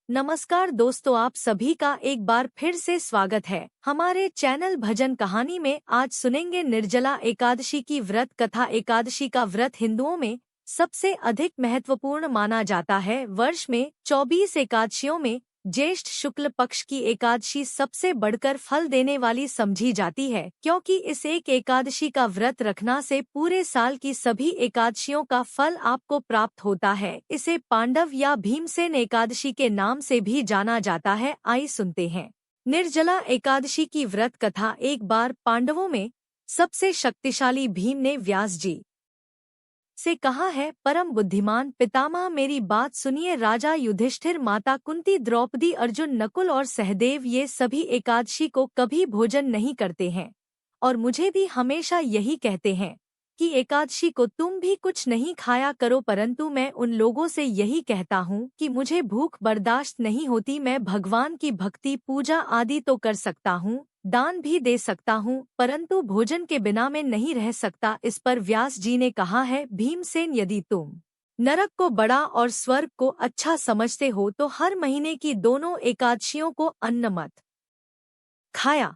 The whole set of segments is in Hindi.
नमस्कार दोस्तों, आप सभी का एक बार फिर से स्वागत है हमारे चैनल भजन कहानी में। आज सुनेंगे निर्जला एकादशी की व्रत कथा। एकादशी का व्रत हिंदुओं में सबसे अधिक महत्वपूर्ण माना जाता है। वर्ष में 24 एकादशियों में ज्येष्ठ शुक्ल पक्ष की एकादशी सबसे बढ़कर फल देने वाली समझी जाती है, क्योंकि इस एक एकादशी का व्रत रखना से पूरे साल की सभी एकादशियों का फल आपको प्राप्त होता है। इसे पांडव या भीमसेन एकादशी के नाम से भी जाना जाता है। आइए सुनते हैं निर्जला एकादशी की व्रत कथा। एक बार पांडवों में सबसे शक्तिशाली भीम ने व्यास जी से कहा है, परम बुद्धिमान पितामह मेरी बात सुनिए। राजा युधिष्ठिर, माता कुंती, द्रौपदी, अर्जुन, नकुल और सहदेव ये सभी एकादशी को कभी भोजन नहीं करते हैं और मुझे भी हमेशा यही कहते हैं कि एकादशी को तुम भी कुछ नहीं खाया करो, परंतु मैं उन लोगों से यही कहता हूँ कि मुझे भूख बर्दाश्त नहीं होती। मैं भगवान की भक्ति पूजा आदि तो कर सकता हूँ, दान भी दे सकता हूँ, परंतु भोजन के बिना मैं नहीं रह सकता। इस पर व्यास जी ने कहा है, भीमसेन, यदि तुम नरक को बड़ा और स्वर्ग को अच्छा समझते हो तो हर महीने की दोनों एकादशियों को अन्न मत खाया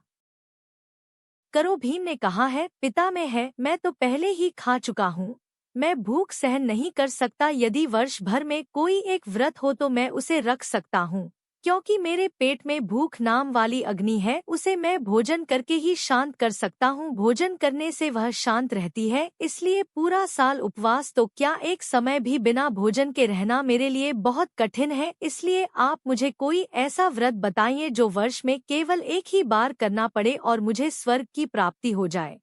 करो। भीम ने कहा है, पिता में है, मैं तो पहले ही खा चुका हूँ। मैं भूख सहन नहीं कर सकता। यदि वर्ष भर में कोई एक व्रत हो तो मैं उसे रख सकता हूँ, क्योंकि मेरे पेट में भूख नाम वाली अग्नि है, उसे मैं भोजन करके ही शांत कर सकता हूँ। भोजन करने से वह शांत रहती है, इसलिए पूरा साल उपवास तो क्या एक समय भी बिना भोजन के रहना मेरे लिए बहुत कठिन है। इसलिए आप मुझे कोई ऐसा व्रत बताइए जो वर्ष में केवल एक ही बार करना पड़े और मुझे स्वर्ग की प्राप्ति हो जाए।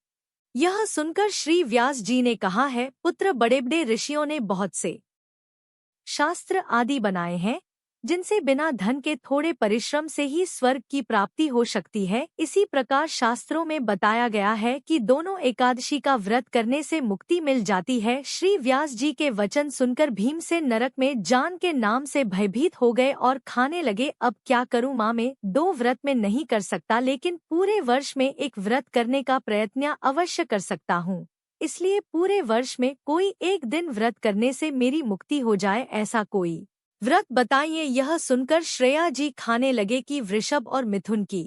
यह सुनकर श्री व्यास जी ने कहा है, पुत्र, बड़े बड़े ऋषियों ने बहुत से शास्त्र आदि बनाए हैं जिनसे बिना धन के थोड़े परिश्रम से ही स्वर्ग की प्राप्ति हो सकती है। इसी प्रकार शास्त्रों में बताया गया है कि दोनों एकादशी का व्रत करने से मुक्ति मिल जाती है। श्री व्यास जी के वचन सुनकर भीमसेन नरक में जान के नाम से भयभीत हो गए और खाने लगे। अब क्या करूं माँ, मैं 2 व्रत में नहीं कर सकता, लेकिन पूरे वर्ष में एक व्रत करने का प्रयत्न अवश्य कर सकता हूँ। इसलिए पूरे वर्ष में कोई एक दिन व्रत करने से मेरी मुक्ति हो जाए, ऐसा कोई व्रत बताइए। यह सुनकर श्रेया जी खाने लगे कि वृषभ और मिथुन की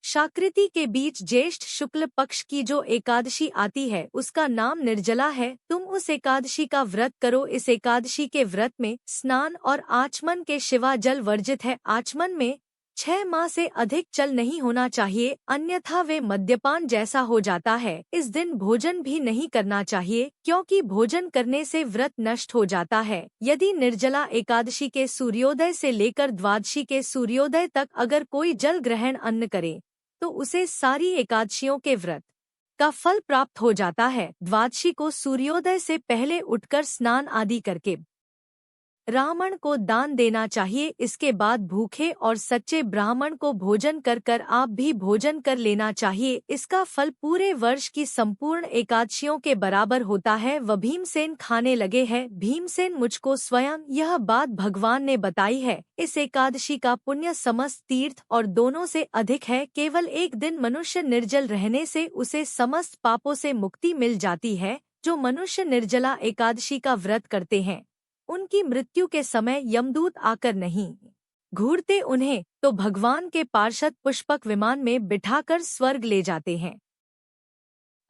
शाकृति के बीच ज्येष्ठ शुक्ल पक्ष की जो एकादशी आती है उसका नाम निर्जला है। तुम उस एकादशी का व्रत करो। इस एकादशी के व्रत में स्नान और आचमन के सिवा जल वर्जित है। आचमन में 6 माह से अधिक जल नहीं होना चाहिए, अन्यथा वे मद्यपान जैसा हो जाता है। इस दिन भोजन भी नहीं करना चाहिए, क्योंकि भोजन करने से व्रत नष्ट हो जाता है। यदि निर्जला एकादशी के सूर्योदय से लेकर द्वादशी के सूर्योदय तक अगर कोई जल ग्रहण अन्न करे तो उसे सारी एकादशियों के व्रत का फल प्राप्त हो जाता है। द्वादशी को सूर्योदय से पहले उठकर स्नान आदि करके ब्राह्मण को दान देना चाहिए। इसके बाद भूखे और सच्चे ब्राह्मण को भोजन कर कर आप भी भोजन कर लेना चाहिए। इसका फल पूरे वर्ष की संपूर्ण एकादशियों के बराबर होता है। वह भीमसेन खाने लगे हैं। भीमसेन, मुझको स्वयं यह बात भगवान ने बताई है। इस एकादशी का पुण्य समस्त तीर्थ और दोनों से अधिक है। केवल एक दिन मनुष्य निर्जल रहने से उसे समस्त पापों से मुक्ति मिल जाती है। जो मनुष्य निर्जला एकादशी का व्रत करते हैं उनकी मृत्यु के समय यमदूत आकर नहीं घूरते उन्हें, तो भगवान के पार्षद पुष्पक विमान में बिठाकर स्वर्ग ले जाते हैं।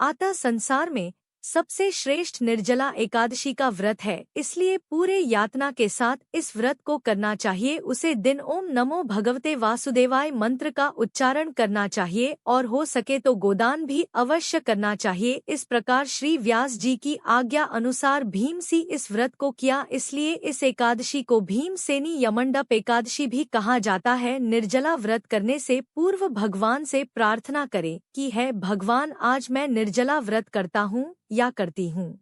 अतः संसार में सबसे श्रेष्ठ निर्जला एकादशी का व्रत है, इसलिए पूरे यातना के साथ इस व्रत को करना चाहिए। उसे दिन ओम नमो भगवते वासुदेवाय मंत्र का उच्चारण करना चाहिए और हो सके तो गोदान भी अवश्य करना चाहिए। इस प्रकार श्री व्यास जी की आज्ञा अनुसार भीमसी इस व्रत को किया, इसलिए इस एकादशी को भीमसेनी यमंडप एकादशी भी कहा जाता है। निर्जला व्रत करने से पूर्व भगवान से प्रार्थना करें कि है भगवान, आज मैं निर्जला व्रत करता हूँ या करती हूँ।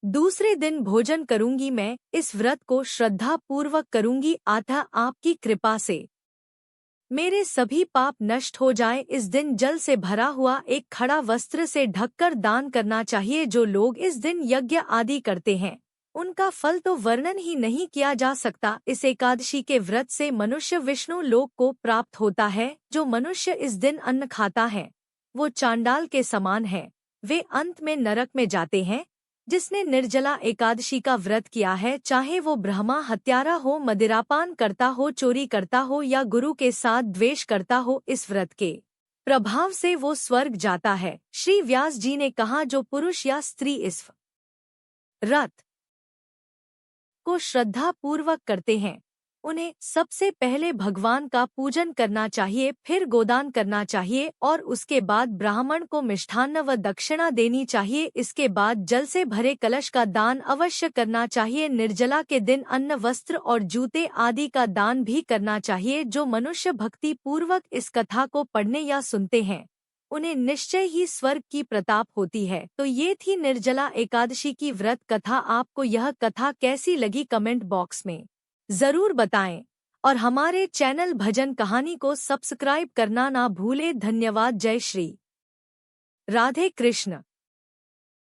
दूसरे दिन भोजन करूंगी, मैं इस व्रत को श्रद्धा पूर्वक करूंगी, अतः आपकी कृपा से मेरे सभी पाप नष्ट हो जाए। इस दिन जल से भरा हुआ एक खड़ा वस्त्र से ढककर दान करना चाहिए। जो लोग इस दिन यज्ञ आदि करते हैं उनका फल तो वर्णन ही नहीं किया जा सकता। इस एकादशी के व्रत से मनुष्य विष्णु लोक को प्राप्त होता है। जो मनुष्य इस दिन अन्न खाता है वो चांडाल के समान है, वे अंत में नरक में जाते हैं। जिसने निर्जला एकादशी का व्रत किया है, चाहे वो ब्रह्मा हत्यारा हो, मदिरापान करता हो, चोरी करता हो या गुरु के साथ द्वेष करता हो, इस व्रत के प्रभाव से वो स्वर्ग जाता है। श्री व्यास जी ने कहा, जो पुरुष या स्त्री इस व्रत को श्रद्धा पूर्वक करते हैं, उन्हें सबसे पहले भगवान का पूजन करना चाहिए, फिर गोदान करना चाहिए और उसके बाद ब्राह्मण को मिष्ठान्न व दक्षिणा देनी चाहिए। इसके बाद जल से भरे कलश का दान अवश्य करना चाहिए। निर्जला के दिन अन्न, वस्त्र और जूते आदि का दान भी करना चाहिए। जो मनुष्य भक्ति पूर्वक इस कथा को पढ़ने या सुनते हैं, उन्हें निश्चय ही स्वर्ग की प्रताप होती है। तो ये थी निर्जला एकादशी की व्रत कथा। आपको यह कथा कैसी लगी कमेंट बॉक्स में जरूर बताएं और हमारे चैनल भजन कहानी को सब्सक्राइब करना ना भूले। धन्यवाद। जय श्री राधे कृष्ण।